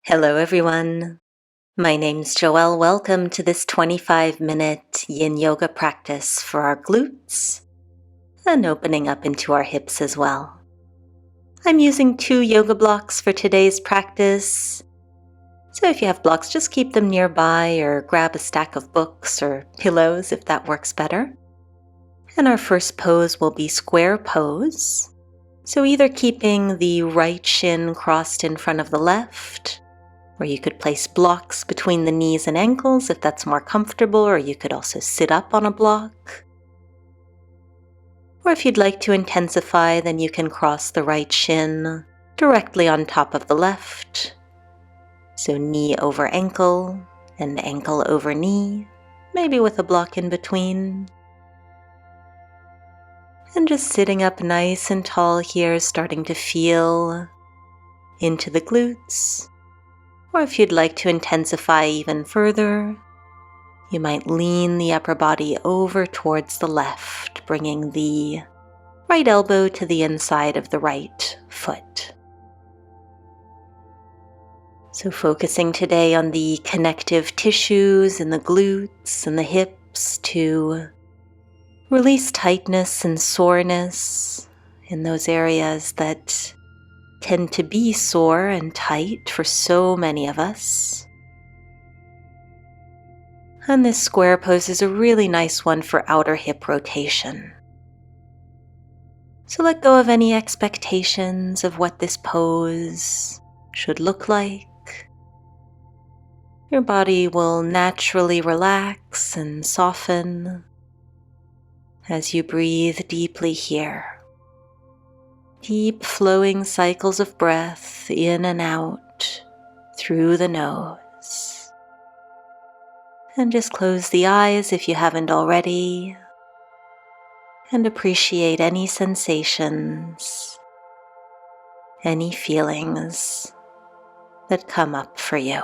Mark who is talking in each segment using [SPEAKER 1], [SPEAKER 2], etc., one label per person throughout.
[SPEAKER 1] Hello everyone. My name's Joelle. Welcome to this 25-minute yin yoga practice for our glutes and opening up into our hips as well. I'm using 2 yoga blocks for today's practice. So if you have blocks, just keep them nearby or grab a stack of books or pillows if that works better. And our first pose will be square pose. So either keeping the right shin crossed in front of the left, or you could place blocks between the knees and ankles if that's more comfortable, or you could also sit up on a block. Or if you'd like to intensify, then you can cross the right shin directly on top of the left. So knee over ankle and ankle over knee, maybe with a block in between. And just sitting up nice and tall here, starting to feel into the glutes. Or if you'd like to intensify even further, you might lean the upper body over towards the left, bringing the right elbow to the inside of the right foot. So focusing today on the connective tissues in the glutes and the hips to release tightness and soreness in those areas that tend to be sore and tight for so many of us. And this square pose is a really nice one for outer hip rotation. So let go of any expectations of what this pose should look like. Your body will naturally relax and soften as you breathe deeply here. Deep flowing cycles of breath in and out through the nose. And just close the eyes if you haven't already, and appreciate any sensations, any feelings that come up for you.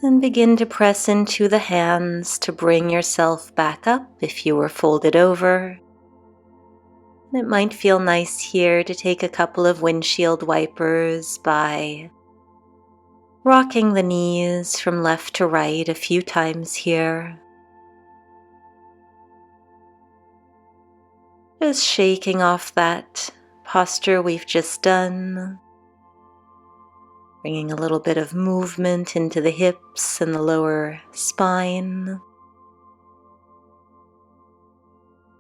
[SPEAKER 1] And begin to press into the hands to bring yourself back up if you were folded over. It might feel nice here to take a couple of windshield wipers by rocking the knees from left to right a few times here. Just shaking off that posture we've just done. Bringing a little bit of movement into the hips and the lower spine.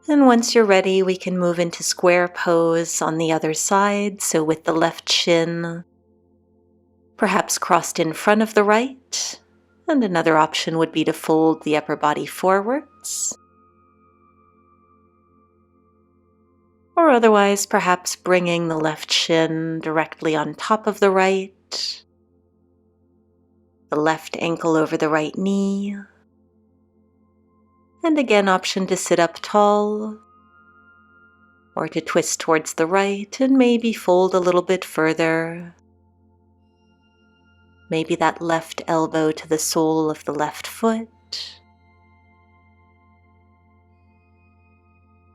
[SPEAKER 1] And once you're ready, we can move into square pose on the other side. So with the left shin perhaps crossed in front of the right. And another option would be to fold the upper body forwards. Or otherwise, perhaps bringing the left shin directly on top of the right. The left ankle over the right knee. And again, option to sit up tall or to twist towards the right and maybe fold a little bit further. Maybe that left elbow to the sole of the left foot.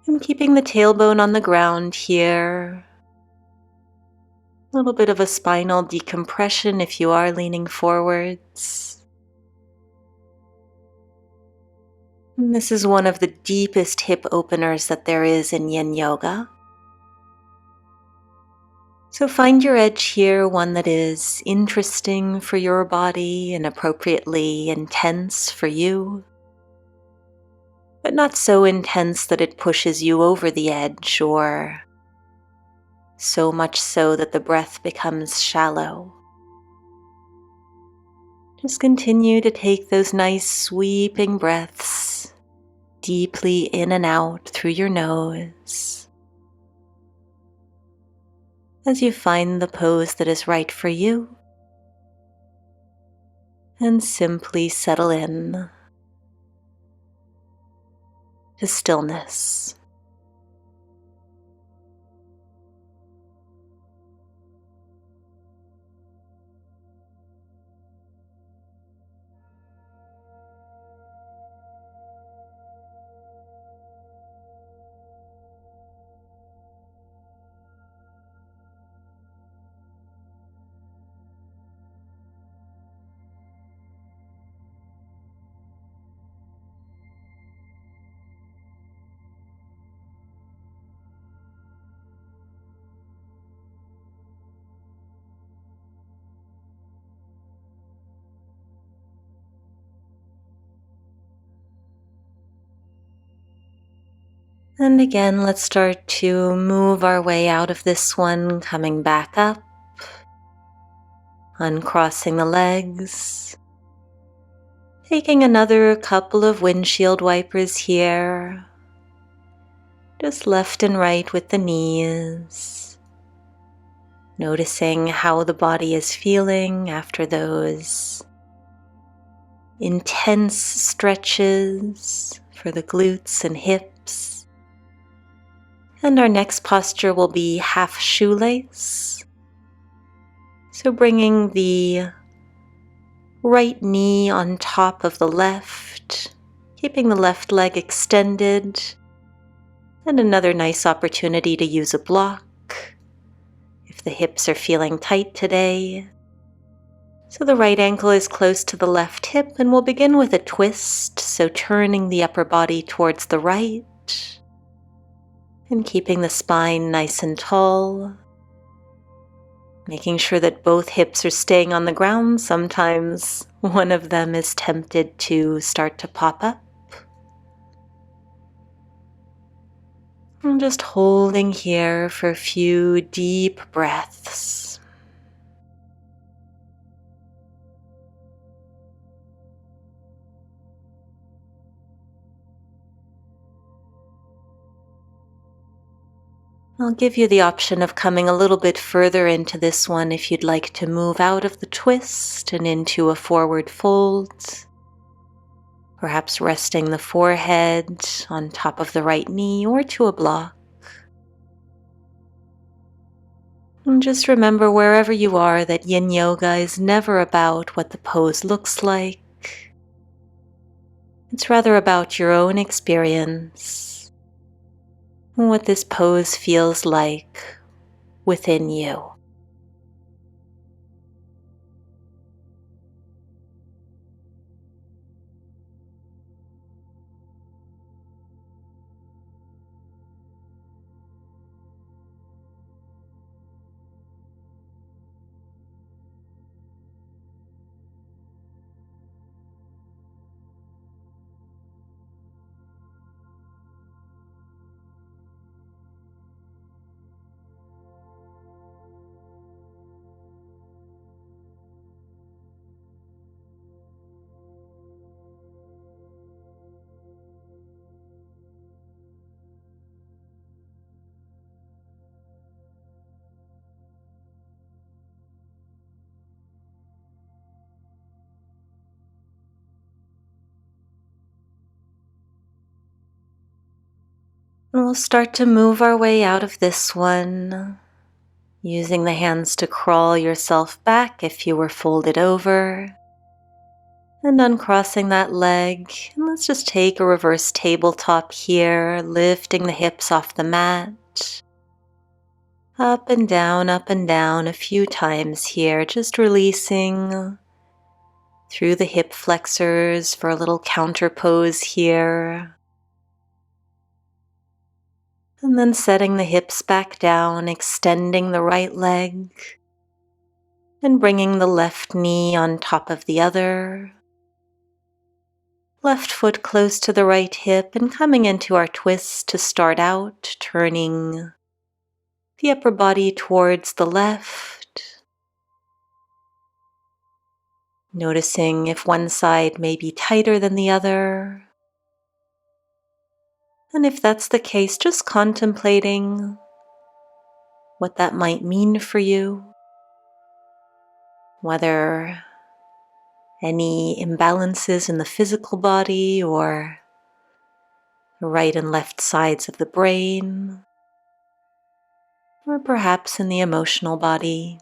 [SPEAKER 1] And keeping the tailbone on the ground here. A little bit of a spinal decompression if you are leaning forwards. And this is one of the deepest hip openers that there is in yin yoga. So find your edge here, one that is interesting for your body and appropriately intense for you, but not so intense that it pushes you over the edge or so much so that the breath becomes shallow. Just continue to take those nice sweeping breaths deeply in and out through your nose. as you find the pose that is right for you, and simply settle in to stillness. And again, let's start to move our way out of this one, coming back up, uncrossing the legs, taking another couple of windshield wipers here, just left and right with the knees, noticing how the body is feeling after those intense stretches for the glutes and hips. And our next posture will be half shoelace. So bringing the right knee on top of the left, keeping the left leg extended, and another nice opportunity to use a block if the hips are feeling tight today. So the right ankle is close to the left hip, and we'll begin with a twist, so turning the upper body towards the right and keeping the spine nice and tall. Making sure that both hips are staying on the ground. Sometimes one of them is tempted to start to pop up. I'm just holding here for a few deep breaths. I'll give you the option of coming a little bit further into this one if you'd like to move out of the twist and into a forward fold. Perhaps resting the forehead on top of the right knee or to a block. And just remember wherever you are that Yin Yoga is never about what the pose looks like. It's rather about your own experience. What this pose feels like within you. And we'll start to move our way out of this one, using the hands to crawl yourself back if you were folded over, and uncrossing that leg. And let's just take a reverse tabletop here, lifting the hips off the mat. Up and down a few times here, just releasing through the hip flexors for a little counter pose here. And then setting the hips back down, extending the right leg, and bringing the left knee on top of the other. Left foot close to the right hip, and coming into our twist to start out, turning the upper body towards the left. Noticing if one side may be tighter than the other. And if that's the case, just contemplating what that might mean for you, whether any imbalances in the physical body or the right and left sides of the brain, or perhaps in the emotional body.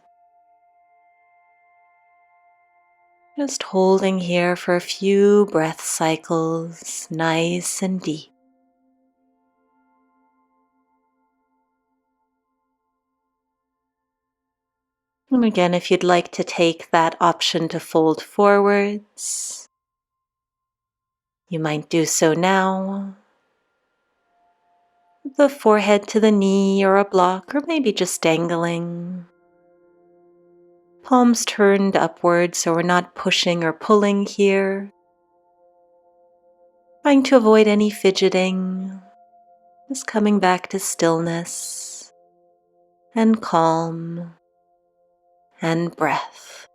[SPEAKER 1] Just holding here for a few breath cycles, nice and deep. And again, if you'd like to take that option to fold forwards, you might do so now. The forehead to the knee or a block, or maybe just dangling. Palms turned upward so we're not pushing or pulling here. Trying to avoid any fidgeting. Just coming back to stillness and calm and breath.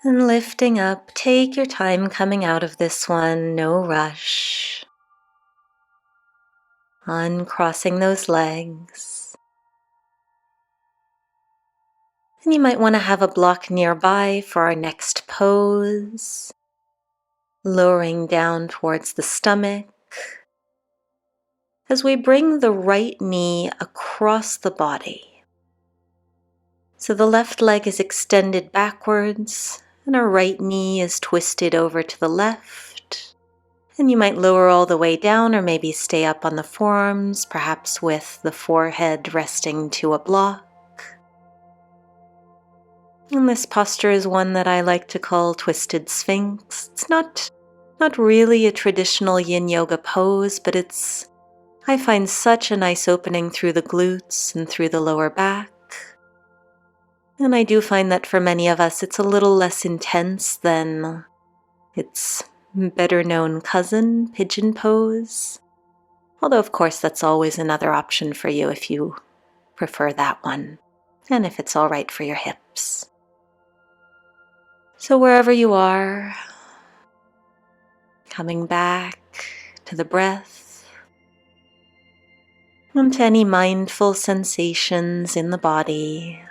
[SPEAKER 1] And lifting up, take your time coming out of this one, no rush. Uncrossing those legs. And you might want to have a block nearby for our next pose. Lowering down towards the stomach as we bring the right knee across the body. So the left leg is extended backwards and our right knee is twisted over to the left. And you might lower all the way down or maybe stay up on the forearms, perhaps with the forehead resting to a block. And this posture is one that I like to call Twisted Sphinx. It's not really a traditional yin yoga pose, but I find such a nice opening through the glutes and through the lower back. And I do find that for many of us, it's a little less intense than its better known cousin, pigeon pose. Although, of course, that's always another option for you if you prefer that one, and if it's all right for your hips. So wherever you are, coming back to the breath, and to any mindful sensations in the body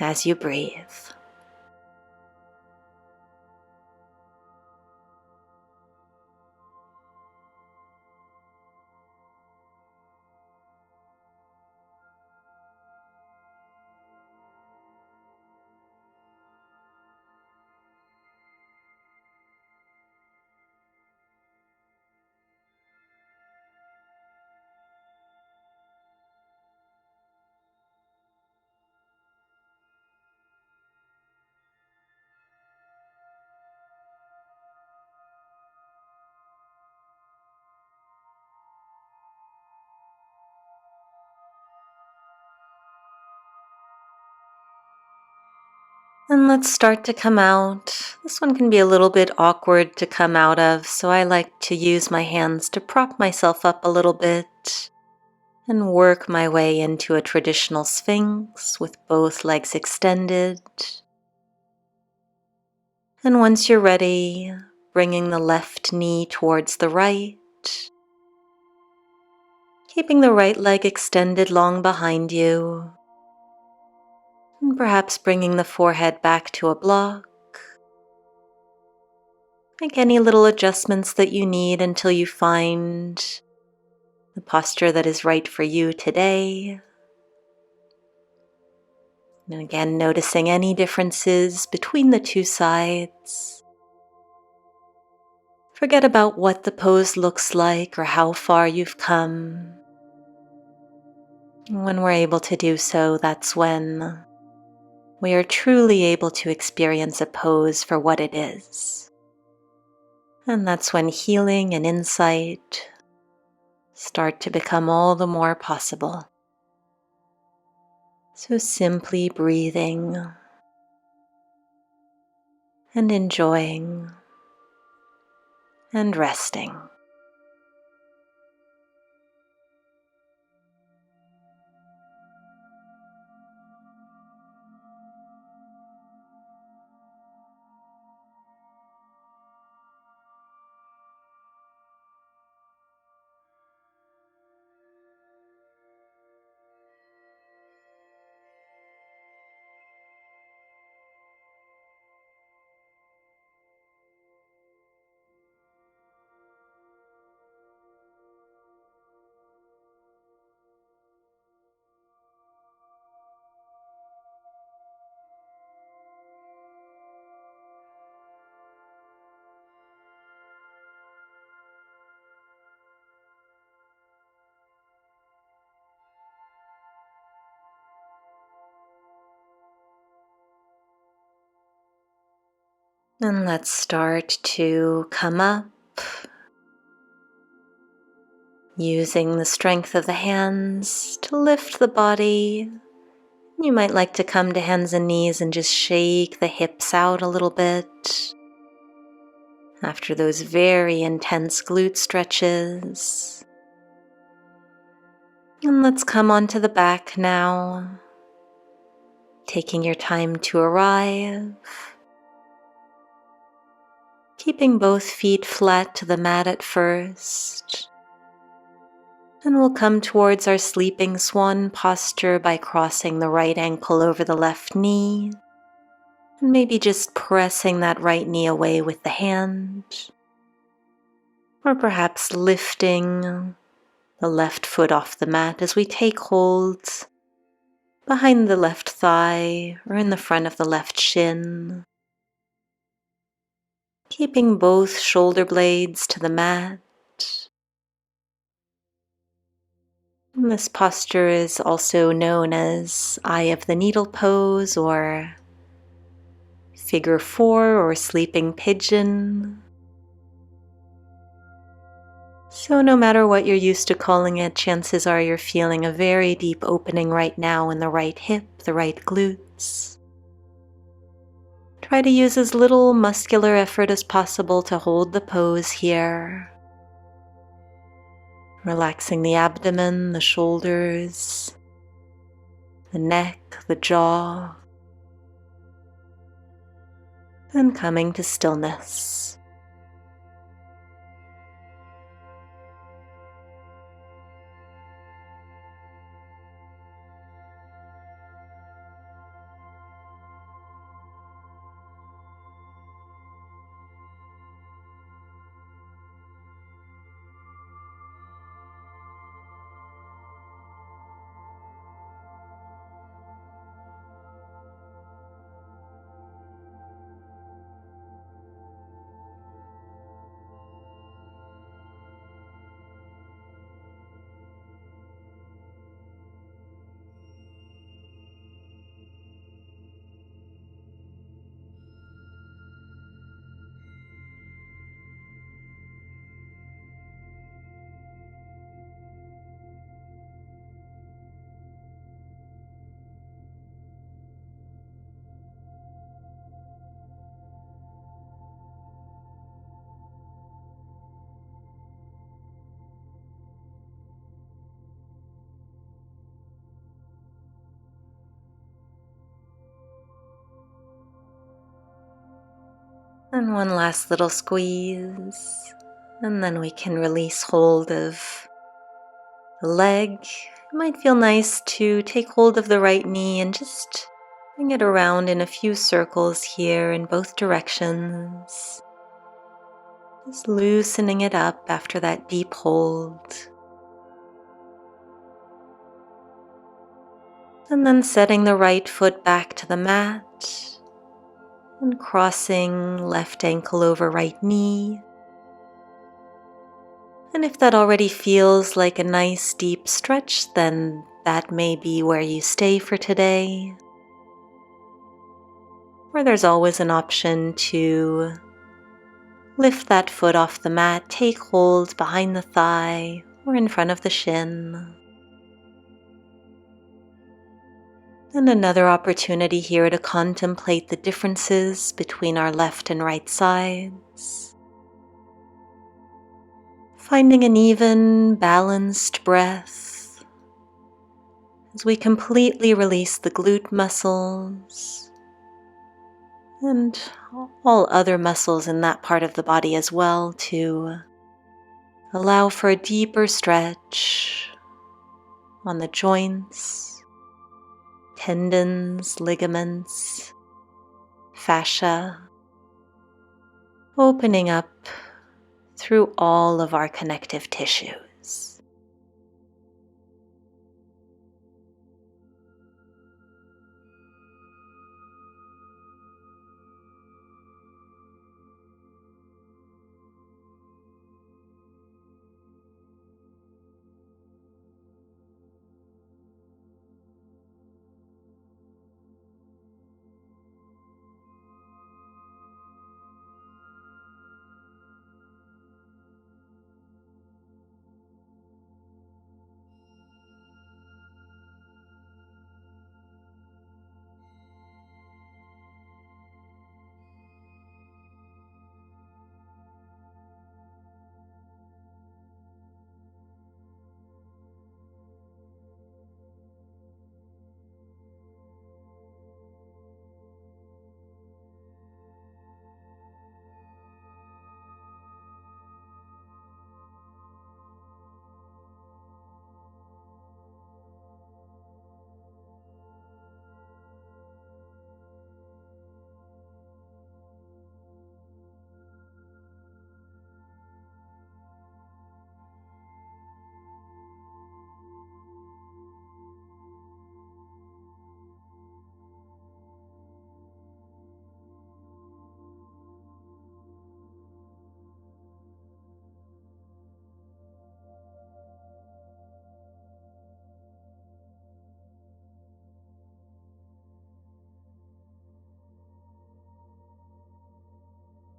[SPEAKER 1] as you breathe. And let's start to come out. This one can be a little bit awkward to come out of, so I like to use my hands to prop myself up a little bit and work my way into a traditional sphinx with both legs extended. And once you're ready, bringing the left knee towards the right, keeping the right leg extended long behind you, and perhaps bringing the forehead back to a block. Make any little adjustments that you need until you find the posture that is right for you today. And again, noticing any differences between the two sides. Forget about what the pose looks like or how far you've come. When we're able to do so, that's when we are truly able to experience a pose for what it is. And that's when healing and insight start to become all the more possible. So simply breathing and enjoying and resting. And let's start to come up using the strength of the hands to lift the body. You might like to come to hands and knees and just shake the hips out a little bit after those very intense glute stretches. And let's come onto the back now, taking your time to arrive, keeping both feet flat to the mat at first. And we'll come towards our sleeping swan posture by crossing the right ankle over the left knee, and maybe just pressing that right knee away with the hand, or perhaps lifting the left foot off the mat as we take hold behind the left thigh or in the front of the left shin, keeping both shoulder blades to the mat. And this posture is also known as Eye of the Needle pose or Figure 4 or Sleeping Pigeon. So no matter what you're used to calling it, chances are you're feeling a very deep opening right now in the right hip, the right glutes. Try to use as little muscular effort as possible to hold the pose here. Relaxing the abdomen, the shoulders, the neck, the jaw, and coming to stillness. And one last little squeeze, and then we can release hold of the leg. It might feel nice to take hold of the right knee and just bring it around in a few circles here in both directions. Just loosening it up after that deep hold. And then setting the right foot back to the mat and crossing left ankle over right knee. And if that already feels like a nice deep stretch, then that may be where you stay for today. Or there's always an option to lift that foot off the mat, take hold behind the thigh or in front of the shin. And another opportunity here to contemplate the differences between our left and right sides. Finding an even, balanced breath as we completely release the glute muscles and all other muscles in that part of the body as well, to allow for a deeper stretch on the joints, tendons, ligaments, fascia, opening up through all of our connective tissues.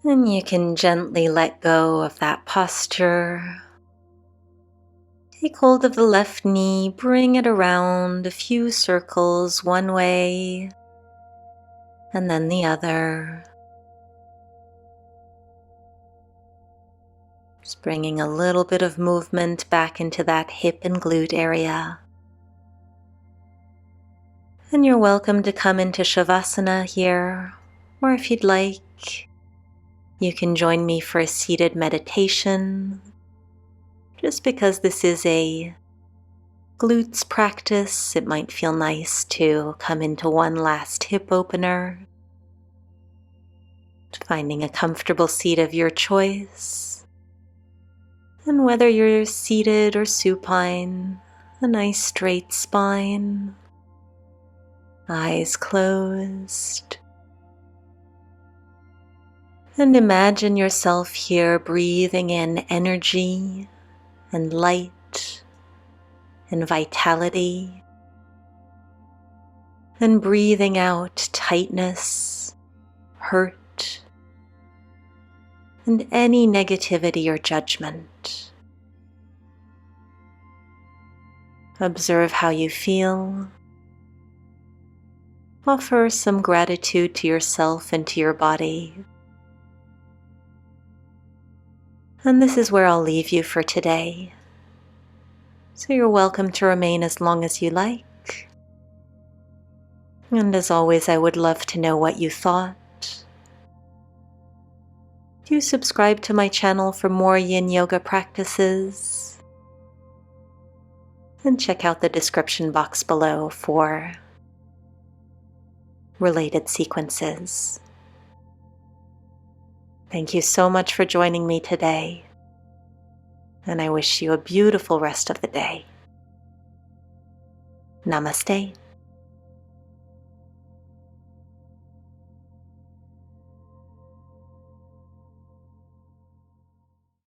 [SPEAKER 1] And you can gently let go of that posture. Take hold of the left knee, bring it around a few circles one way and then the other. Just bringing a little bit of movement back into that hip and glute area. And you're welcome to come into Shavasana here, or if you'd like, you can join me for a seated meditation. Just because this is a glutes practice, it might feel nice to come into one last hip opener. Finding a comfortable seat of your choice. And whether you're seated or supine, a nice straight spine, eyes closed. And imagine yourself here breathing in energy and light and vitality, and breathing out tightness, hurt, and any negativity or judgment. Observe how you feel. Offer some gratitude to yourself and to your body. And this is where I'll leave you for today. So you're welcome to remain as long as you like. And as always, I would love to know what you thought. Do subscribe to my channel for more yin yoga practices. And check out the description box below for related sequences. Thank you so much for joining me today, and I wish you a beautiful rest of the day. Namaste.